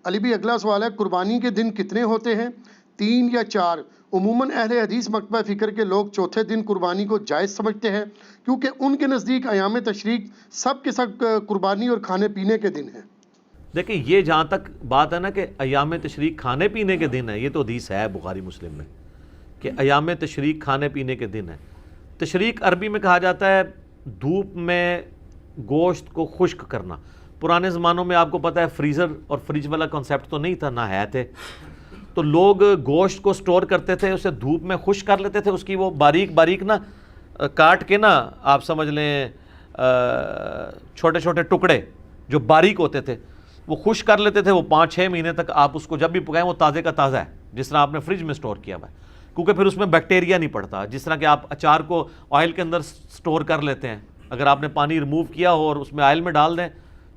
علی بھی اگلا سوال ہے، قربانی کے دن کتنے ہوتے ہیں، 3 یا 4؟ عموماً اہل حدیث مکتبہ فکر کے لوگ چوتھے دن قربانی کو جائز سمجھتے ہیں، کیونکہ ان کے نزدیک ایام تشریق سب کے سب قربانی اور کھانے پینے کے دن ہیں۔ دیکھیں یہ جہاں تک بات ہے نا کہ ایام تشریق کھانے پینے کے دن ہے، یہ تو حدیث ہے بخاری مسلم میں کہ ایام تشریق کھانے پینے کے دن ہے۔ تشریق عربی میں کہا جاتا ہے دھوپ میں گوشت کو خشک کرنا۔ پرانے زمانوں میں آپ کو پتہ ہے فریزر اور فریج والا کنسیپٹ تو نہیں تھا، نہ ہے تھے، تو لوگ گوشت کو سٹور کرتے تھے، اسے دھوپ میں خشک کر لیتے تھے، اس کی وہ باریک باریک نا کاٹ کے نا آپ سمجھ لیں چھوٹے چھوٹے ٹکڑے جو باریک ہوتے تھے وہ خشک کر لیتے تھے۔ وہ 5-6 مہینے تک آپ اس کو جب بھی پکائیں وہ تازے کا تازہ ہے، جس طرح آپ نے فریج میں سٹور کیا ہوا ہے، کیونکہ پھر اس میں بیکٹیریا نہیں پڑتا۔ جس طرح کہ آپ اچار کو آئل کے اندر سٹور کر لیتے ہیں، اگر آپ نے پانی ریموو کیا ہو اور اس میں آئل میں ڈال دیں،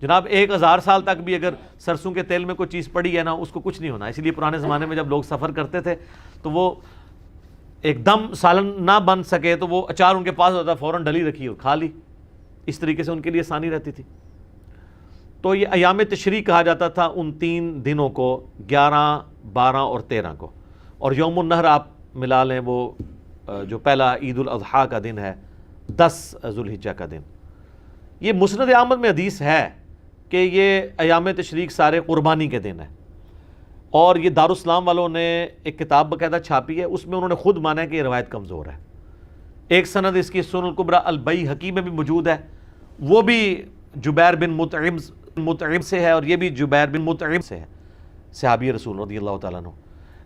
جناب 1000 سال تک بھی اگر سرسوں کے تیل میں کوئی چیز پڑی ہے نا اس کو کچھ نہیں ہونا۔ اسی لیے پرانے زمانے میں جب لوگ سفر کرتے تھے تو وہ ایک دم سالن نہ بن سکے تو وہ اچار ان کے پاس ہوتا، فوراً ڈلی رکھی اور کھا لی، اس طریقے سے ان کے لیے آسانی رہتی تھی۔ تو یہ ایام تشریق کہا جاتا تھا ان 3 دنوں کو، 11، 12 اور 13 کو، اور یوم النحر آپ ملا لیں وہ جو پہلا عید الاضحیٰ کا دن ہے، 10 ذوالحجہ کا دن۔ یہ مسند احمد میں حدیث ہے کہ یہ ایام تشریق سارے قربانی کے دن ہیں، اور یہ دارالاسلام والوں نے ایک کتاب باقاعدہ چھاپی ہے، اس میں انہوں نے خود مانا ہے کہ یہ روایت کمزور ہے۔ ایک سند اس کی سنن الکبریٰ البیہقی میں بھی موجود ہے، وہ بھی جبیر بن مطعم سے ہے، اور یہ بھی جبیر بن مطعم سے ہے، صحابی رسول رضی اللہ تعالیٰ عنہ۔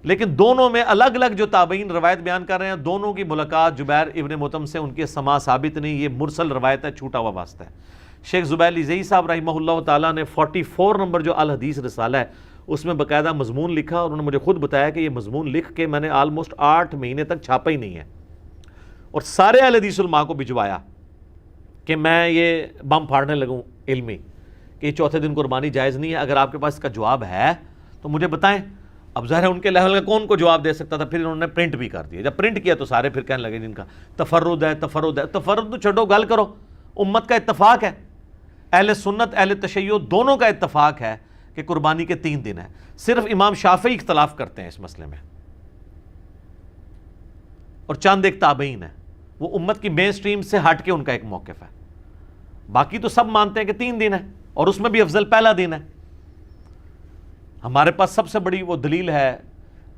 لیکن دونوں میں الگ الگ جو تابعین روایت بیان کر رہے ہیں، دونوں کی ملاقات جبیر ابن مطعم سے ان کے سماع ثابت نہیں، یہ مرسل روایت ہے، چھوٹا ہوا واسطہ ہے۔ شیخ زبیر زئی صاحب رحمہ اللہ تعالیٰ نے 44 نمبر جو الحدیث رسالہ ہے اس میں باقاعدہ مضمون لکھا، اور انہوں نے مجھے خود بتایا کہ یہ مضمون لکھ کے میں نے آلموسٹ 8 مہینے تک چھاپا ہی نہیں ہے، اور سارے اہل حدیث علماء کو بھجوایا کہ میں یہ بم پھاڑنے لگوں علمی کہ یہ چوتھے دن قربانی جائز نہیں ہے۔ اگر آپ کے پاس اس کا جواب ہے تو مجھے بتائیں۔ اب ظاہر ہے ان کے لیول کا کون کو جواب دے سکتا تھا، پھر انہوں نے پرنٹ بھی کر دیا۔ جب پرنٹ کیا تو سارے پھر کہنے لگے جن کا تفرد ہے تفرد ہے، تفرد تو چھوڑو، گل کرو، امت کا اتفاق ہے، اہل سنت اہل تشیع دونوں کا اتفاق ہے کہ قربانی کے 3 دن ہیں۔ صرف امام شافعی اختلاف کرتے ہیں اس مسئلے میں، اور چند ایک تابعین ہیں، وہ امت کی مین سٹریم سے ہٹ کے ان کا ایک موقف ہے، باقی تو سب مانتے ہیں کہ 3 دن ہے، اور اس میں بھی افضل پہلا دن ہے۔ ہمارے پاس سب سے بڑی وہ دلیل ہے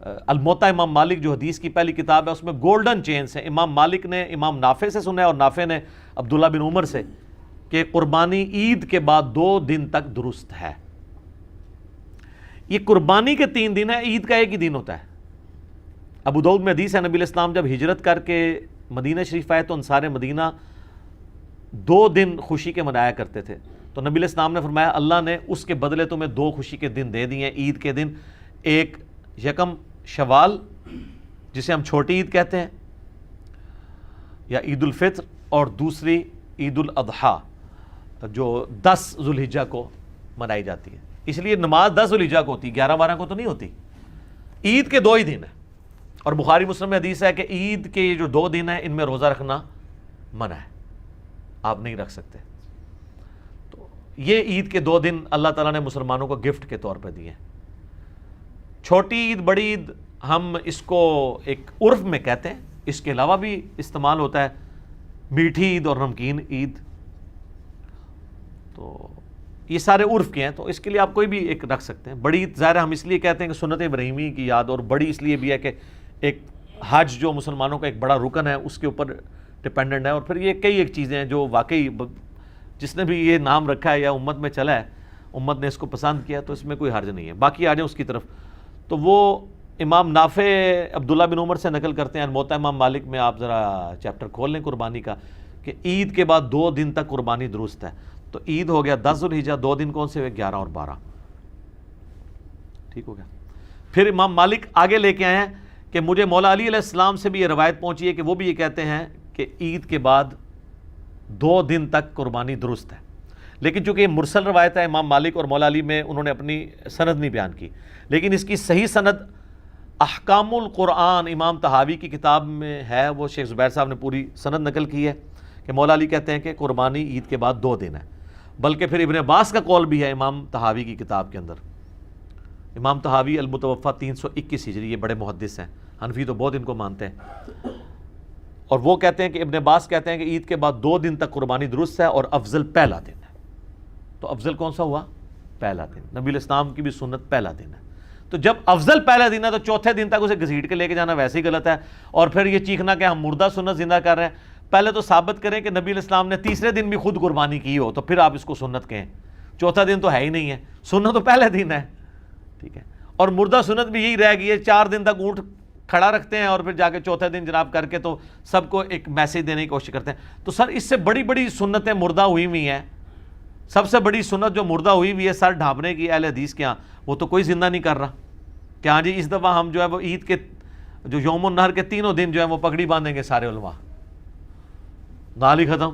الموطا امام مالک جو حدیث کی پہلی کتاب ہے، اس میں گولڈن چینز ہے۔ امام مالک نے امام نافع سے سنا ہے، اور نافع نے عبداللہ بن عمر سے، کہ قربانی عید کے بعد 2 دن تک درست ہے۔ یہ قربانی کے 3 دن ہے، عید کا ایک ہی دن ہوتا ہے۔ ابو داؤد میں حدیث ہے، نبی علیہ السلام جب ہجرت کر کے مدینہ شریف آئے تو انصار مدینہ 2 دن خوشی کے منایا کرتے تھے، تو نبی علیہ السلام نے فرمایا اللہ نے اس کے بدلے تمہیں 2 خوشی کے دن دے دیے ہیں، عید کے دن، ایک 1 شوال جسے ہم چھوٹی عید کہتے ہیں یا عید الفطر، اور دوسری عید الاضحیٰ جو 10 ذوالحجہ کو منائی جاتی ہے۔ اس لیے نماز 10 ذوالحجہ کو ہوتی، 11-12 کو تو نہیں ہوتی، عید کے 2 ہی دن ہیں۔ اور بخاری مسلم میں حدیث ہے کہ عید کے یہ جو 2 دن ہیں ان میں روزہ رکھنا منع ہے، آپ نہیں رکھ سکتے۔ تو یہ عید کے 2 دن اللہ تعالیٰ نے مسلمانوں کو گفٹ کے طور پہ دیے ہیں۔ چھوٹی عید بڑی عید ہم اس کو ایک عرف میں کہتے ہیں، اس کے علاوہ بھی استعمال ہوتا ہے میٹھی عید اور نمکین عید، تو یہ سارے عرف کے ہیں، تو اس کے لیے آپ کوئی بھی ایک رکھ سکتے ہیں۔ بڑی عید ظاہر ہم اس لیے کہتے ہیں کہ سنت ابراہیمی کی یاد، اور بڑی اس لیے بھی ہے کہ ایک حج جو مسلمانوں کا ایک بڑا رکن ہے اس کے اوپر ڈپینڈنٹ ہے، اور پھر یہ کئی ایک چیزیں ہیں جو واقعی جس نے بھی یہ نام رکھا ہے یا امت میں چلا ہے، امت نے اس کو پسند کیا، تو اس میں کوئی حرج نہیں ہے۔ باقی آ جائیں اس کی طرف، تو وہ امام نافع عبداللہ بن عمر سے نقل کرتے ہیں، موطا امام مالک میں آپ ذرا چیپٹر کھول لیں قربانی کا، کہ عید کے بعد 2 دن تک قربانی درست ہے۔ تو عید ہو گیا 10 ذوالحجہ، 2 دن کون سے ہوئے؟ 11 اور 12، ٹھیک ہو گیا۔ پھر امام مالک آگے لے کے آئے ہیں کہ مجھے مولا علی علیہ السلام سے بھی یہ روایت پہنچی ہے کہ وہ بھی یہ کہتے ہیں کہ عید کے بعد 2 دن تک قربانی درست ہے، لیکن چونکہ یہ مرسل روایت ہے، امام مالک اور مولا علی میں انہوں نے اپنی سند نہیں بیان کی، لیکن اس کی صحیح سند احکام القرآن امام طحاوی کی کتاب میں ہے، وہ شیخ زبیر صاحب نے پوری سند نقل کی ہے کہ مولا علی کہتے ہیں کہ قربانی عید کے بعد 2 دن ہے، بلکہ پھر ابن عباس کا قول بھی ہے امام طحاوی کی کتاب کے اندر امام طحاوی المتوفا 321 ہجری، یہ بڑے محدث ہیں، حنفی تو بہت ان کو مانتے ہیں، اور وہ کہتے ہیں کہ ابن عباس کہتے ہیں کہ عید کے بعد 2 دن تک قربانی درست ہے اور افضل پہلا دن ہے۔ تو افضل کون سا ہوا؟ پہلا دن۔ نبی الاسلام کی بھی سنت پہلا دن ہے، تو جب افضل پہلا دن ہے تو چوتھے دن تک اسے گھسیٹ کے لے کے جانا ویسے ہی غلط ہے، اور پھر یہ چیخنا کہ ہم مردہ سنت زندہ کر رہے ہیں۔ پہلے تو ثابت کریں کہ نبی الاسلام نے تیسرے دن بھی خود قربانی کی ہو، تو پھر آپ اس کو سنت کہیں۔ چوتھا دن تو ہے ہی نہیں ہے، سنت تو پہلے دن ہے، ٹھیک ہے۔ اور مردہ سنت بھی یہی رہ گئی ہے، 4 دن تک اونٹ کھڑا رکھتے ہیں اور پھر جا کے چوتھے دن جناب کر کے تو سب کو ایک میسج دینے کی کوشش کرتے ہیں۔ تو سر اس سے بڑی بڑی سنتیں مردہ ہوئی ہوئی ہیں، سب سے بڑی سنت جو مردہ ہوئی ہوئی ہے سر ڈھانپنے کی اہل حدیث کے ہاں، وہ تو کوئی زندہ نہیں کر رہا کہ ہاں جی اس دفعہ ہم جو ہے وہ عید کے جو یوم النہر کے 3 دن جو ہے وہ پگڑی باندھیں گے سارے علماء، گال ہی ختم۔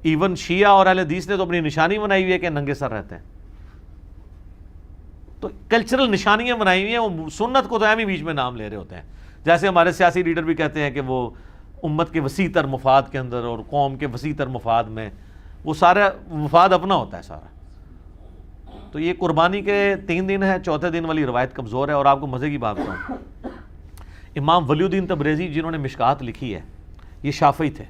ایون شیعہ اور اہل حدیث نے تو اپنی نشانی بنائی ہوئی ہے کہ ننگے سر رہتے ہیں، تو کلچرل نشانیاں بنائی ہوئی ہیں، وہ سنت کو تو اہم ہی بیچ میں نام لے رہے ہوتے ہیں۔ جیسے ہمارے سیاسی لیڈر بھی کہتے ہیں کہ وہ امت کے وسیع تر مفاد کے اندر اور قوم کے وسیع تر مفاد میں، وہ سارا مفاد اپنا ہوتا ہے سارا۔ تو یہ قربانی کے 3 دن ہے، چوتھے دن والی روایت کمزور ہے۔ اور آپ کو مزے کی بات بتاؤں، امام ولی الدین تبریزی جنہوں نے مشکات لکھی ہے، یہ شافعی تھے،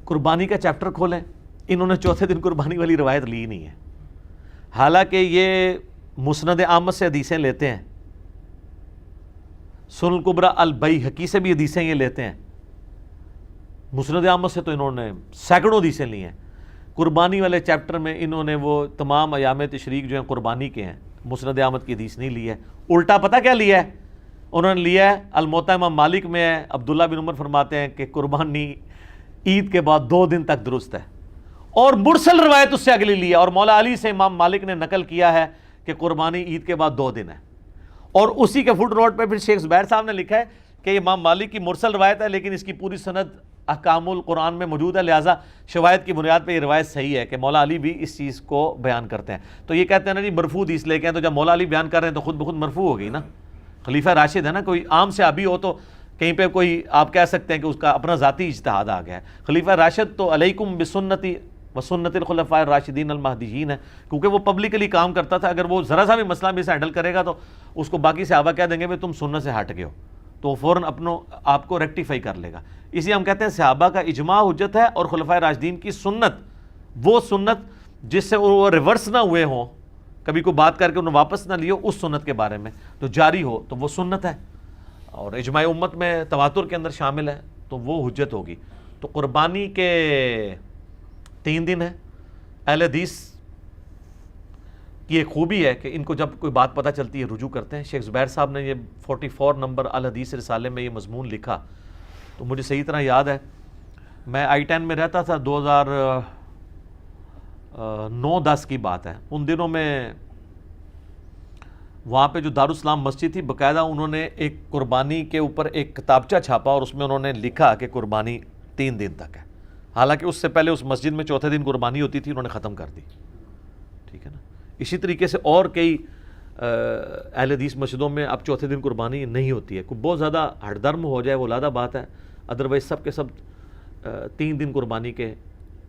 قربانی کا چیپٹر کھولیں، انہوں نے چوتھے دن قربانی والی روایت لی نہیں ہے، حالانکہ یہ مسند احمد سے حدیثیں لیتے ہیں، سنن الکبریٰ البیہقی سے بھی حدیثیں یہ لیتے ہیں، مسند احمد سے تو انہوں نے سینکڑوں حدیثیں لی ہیں۔ قربانی والے چیپٹر میں انہوں نے وہ تمام ایام تشریق جو ہیں قربانی کے ہیں، مسند احمد کی حدیث نہیں لی ہے، الٹا پتہ کیا لیا ہے انہوں نے؟ لیا ہے الموطا امام مالک میں ہے، عبداللہ بن عمر فرماتے ہیں کہ قربانی عید کے بعد 2 دن تک درست ہے، اور مرسل روایت اس سے اگلی لی ہے، اور مولا علی سے امام مالک نے نقل کیا ہے کہ قربانی عید کے بعد 2 دن ہے، اور اسی کے فٹ نوٹ پہ پھر شیخ زبیر صاحب نے لکھا ہے کہ امام مالک کی مرسل روایت ہے لیکن اس کی پوری سند احکام القرآن میں موجود ہے، لہٰذا شواہد کی بنیاد پہ یہ روایت صحیح ہے کہ مولا علی بھی اس چیز کو بیان کرتے ہیں۔ تو یہ کہتے ہیں نا جی مرفوع حدیث لے کے ہیں، تو جب مولا علی بیان کر رہے ہیں تو خود بخود مرفوع ہو گئی نا، خلیفہ راشد ہے نا، کوئی عام صحابی ہو تو کہیں پہ کوئی آپ کہہ سکتے ہیں کہ اس کا اپنا ذاتی اجتہاد آ گیا ہے، خلیفہ راشد تو علیکم بسنتی وسنت الخلفاء الراشدین المہدیین ہے، کیونکہ وہ پبلکلی کام کرتا تھا، اگر وہ ذرا سا بھی مسئلہ بھی سے ہینڈل کرے گا تو اس کو باقی صحابہ کہہ دیں گے تم سنت سے ہٹ گئے ہو، تو وہ فوراً آپ کو ریکٹیفائی کر لے گا۔ اس لیے ہم کہتے ہیں صحابہ کا اجماع حجت ہے، اور خلفائے راشدین کی سنت، وہ سنت جس سے وہ ریورس نہ ہوئے ہوں، کبھی کوئی بات کر کے انہوں واپس نہ لیو، اس سنت کے بارے میں تو جاری ہو تو وہ سنت ہے، اور اجماع امت میں تواتر کے اندر شامل ہے تو وہ حجت ہوگی۔ تو قربانی کے 3 دن ہے، اہل حدیث کی ایک خوبی ہے کہ ان کو جب کوئی بات پتہ چلتی ہے رجوع کرتے ہیں۔ شیخ زبیر صاحب نے یہ 44 نمبر الحدیث رسالے میں یہ مضمون لکھا، تو مجھے صحیح طرح یاد ہے، میں I-10 میں رہتا تھا، 2009-10 کی بات ہے، ان دنوں میں وہاں پہ جو دارالاسلام مسجد تھی، باقاعدہ انہوں نے ایک قربانی کے اوپر ایک کتابچہ چھاپا اور اس میں انہوں نے لکھا کہ قربانی 3 دن تک ہے، حالانکہ اس سے پہلے اس مسجد میں چوتھے دن قربانی ہوتی تھی، انہوں نے ختم کر دی، ٹھیک ہے نا۔ اسی طریقے سے اور کئی اہل حدیث مسجدوں میں اب چوتھے دن قربانی نہیں ہوتی ہے، کوئی بہت زیادہ ہٹ درم ہو جائے وہ علیحدہ بات ہے، ادروائز سب کے سب 3 دن قربانی کے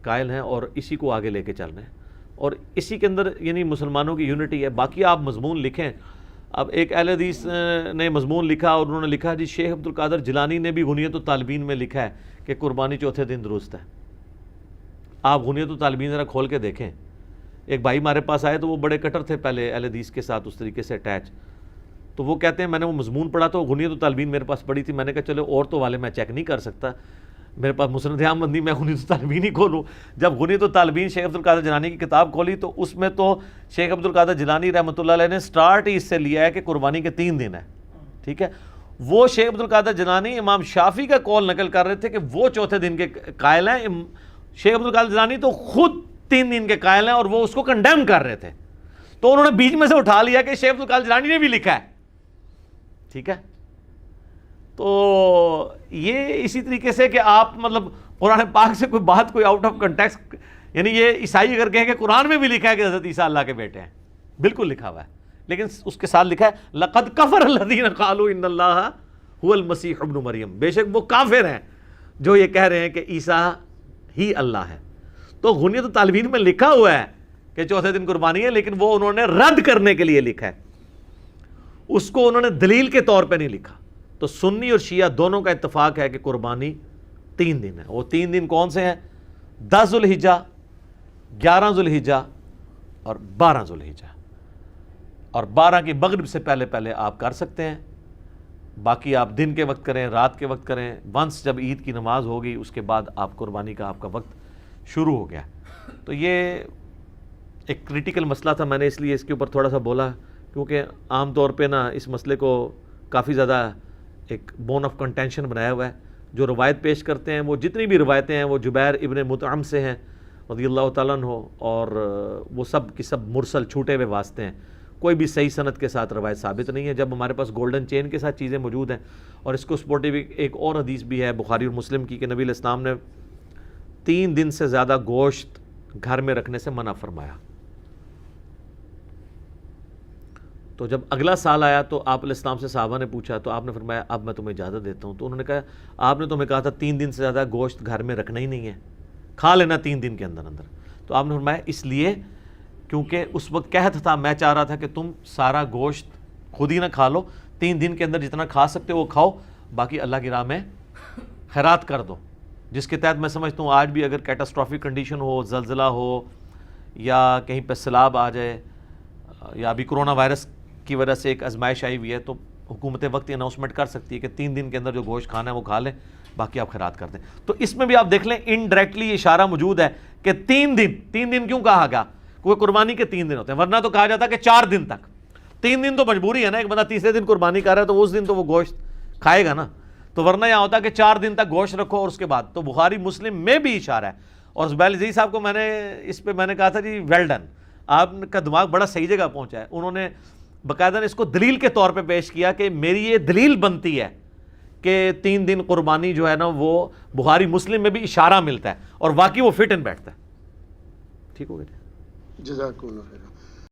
قائل ہیں اور اسی کو آگے لے کے چل رہے ہیں، اور اسی کے اندر یعنی مسلمانوں کی یونٹی ہے۔ باقی آپ مضمون لکھیں، اب ایک اہل حدیث نے مضمون لکھا اور انہوں نے لکھا جی شیخ عبدالقادر جیلانی نے بھی غنیۃ الطالبین میں لکھا ہے کہ قربانی چوتھے دن درست ہے۔ آپ غنیۃ الطالبین ذرا کھول کے دیکھیں، ایک بھائی ہمارے پاس آئے تو وہ بڑے کٹر تھے پہلے اہل حدیث کے ساتھ اس طریقے سے اٹیچ، تو وہ کہتے ہیں میں نے وہ مضمون پڑھا تو غنیۃ الطالبین میرے پاس پڑھی تھی، میں نے کہا چلو عورتوں والے میں چیک نہیں کر سکتا، میرے پاس مسند احمد نہیں، میں غنیۃ الطالبین ہی کھولوں۔ جب غنیۃ الطالبین شیخ عبدالقادر جیلانی کی کتاب کھولی تو اس میں تو شیخ عبدالقادر جیلانی رحمۃ اللہ علیہ نے سٹارٹ ہی اس سے لیا ہے کہ قربانی کے 3 دن ہے، ٹھیک ہے۔ وہ شیخ عبدالقادر جیلانی امام شافعی کا قول نقل کر رہے تھے کہ وہ چوتھے دن کے قائل ہیں، شیخ عبدالقادر جیلانی تو خود 3 دن کے قائل ہیں اور وہ اس کو کنڈیم کر رہے تھے، تو انہوں نے بیچ میں سے اٹھا لیا کہ شیخ عبدالقادر جیلانی نے بھی لکھا ہے، ٹھیک ہے۔ تو یہ اسی طریقے سے کہ آپ مطلب قرآن پاک سے کوئی بات کوئی آؤٹ آف کنٹیکسٹ، یعنی یہ عیسائی اگر کہیں کہ قرآن میں بھی لکھا ہے کہ حضرت عیسیٰ اللہ کے بیٹے ہیں، بالکل لکھا ہوا ہے، لیکن اس کے ساتھ لکھا ہے لقد کفر الذین قالوا ان اللہ هو المسیح ابن مریم، بے شک وہ کافر ہیں جو یہ کہہ رہے ہیں کہ عیسیٰ ہی اللہ ہے۔ تو غنیۃ الطالبین میں لکھا ہوا ہے کہ چوتھے دن قربانی ہے، لیکن وہ انہوں نے رد کرنے کے لیے لکھا ہے، اس کو انہوں نے دلیل کے طور پہ نہیں لکھا۔ تو سنی اور شیعہ دونوں کا اتفاق ہے کہ قربانی 3 دن ہے۔ وہ 3 دن کون سے ہیں؟ 10 ذوالحجہ، 11 ذوالحجہ اور 12 ذوالحجہ، اور 12 کی مغرب سے پہلے پہلے آپ کر سکتے ہیں، باقی آپ دن کے وقت کریں، رات کے وقت کریں، ونس جب عید کی نماز ہوگی اس کے بعد آپ قربانی کا آپ کا وقت شروع ہو گیا۔ تو یہ ایک کریٹیکل مسئلہ تھا، میں نے اس لیے اس کے اوپر تھوڑا سا بولا، کیونکہ عام طور پہ نا اس مسئلے کو کافی زیادہ ایک بون آف کنٹینشن بنایا ہوا ہے۔ جو روایت پیش کرتے ہیں، وہ جتنی بھی روایتیں ہیں وہ جبیر ابن مطعم سے ہیں رضی اللہ تعالیٰ عنہ، اور وہ سب کی سب مرسل چھوٹے ہوئے واسطے ہیں، کوئی بھی صحیح سند کے ساتھ روایت ثابت نہیں ہے۔ جب ہمارے پاس گولڈن چین کے ساتھ چیزیں موجود ہیں، اور اس کو سپورٹیو ایک اور حدیث بھی ہے بخاری اور مسلم کی کہ نبی علیہ السلام نے 3 دن سے زیادہ گوشت گھر میں رکھنے سے منع فرمایا۔ تو جب اگلا سال آیا تو آپ علیہ السلام سے صحابہ نے پوچھا، تو آپ نے فرمایا اب میں تمہیں اجازت دیتا ہوں۔ تو انہوں نے کہا آپ نے تمہیں کہا تھا 3 دن سے زیادہ گوشت گھر میں رکھنا ہی نہیں ہے، کھا لینا 3 دن کے اندر اندر۔ تو آپ نے فرمایا اس لیے کیونکہ اس وقت قحط تھا، میں چاہ رہا تھا کہ تم سارا گوشت خود ہی نہ کھا لو، 3 دن کے اندر جتنا کھا سکتے ہو وہ کھاؤ، باقی اللہ کی راہ میں خیرات کر دو۔ جس کے تحت میں سمجھتا ہوں آج بھی اگر کیٹاسٹرافک کنڈیشن ہو، زلزلہ ہو، یا کہیں پہ سیلاب آ جائے، یا ابھی کرونا وائرس کی وجہ سے ایک آزمائش آئی ہوئی ہے، تو حکومت وقت اناؤنسمنٹ کر سکتی ہے کہ 3 دن کے اندر جو گوشت کھانا ہے وہ کھا لیں، باقی آپ خیرات کر دیں۔ تو اس میں بھی آپ دیکھ لیں انڈائریکٹلی اشارہ موجود ہے کہ 3 دن کیوں کہا گیا؟ کیونکہ قربانی کے 3 دن ہوتے ہیں، ورنہ تو کہا جاتا ہے کہ 4 دن تک۔ 3 دن تو مجبوری ہے نا، ایک بندہ تیسرے دن قربانی کر رہا ہے تو اس دن تو وہ گوشت کھائے گا نا، تو ورنہ یہاں ہوتا ہے کہ 4 دن تک گوشت رکھو اور اس کے بعد۔ تو بخاری مسلم میں بھی اشارہ ہے، اور زبیر عزیز صاحب کو میں نے کہا تھا جی ویل ڈن، آپ کا دماغ بڑا صحیح جگہ پہنچا ہے۔ انہوں نے باقاعدہ اس کو دلیل کے طور پہ پیش کیا کہ میری یہ دلیل بنتی ہے کہ 3 دن قربانی جو ہے نا وہ بخاری مسلم میں بھی اشارہ ملتا ہے، اور واقعی وہ فٹ ان بیٹھتا ہے۔ ٹھیک ہو گیا؟ جزاک اللہ خیر۔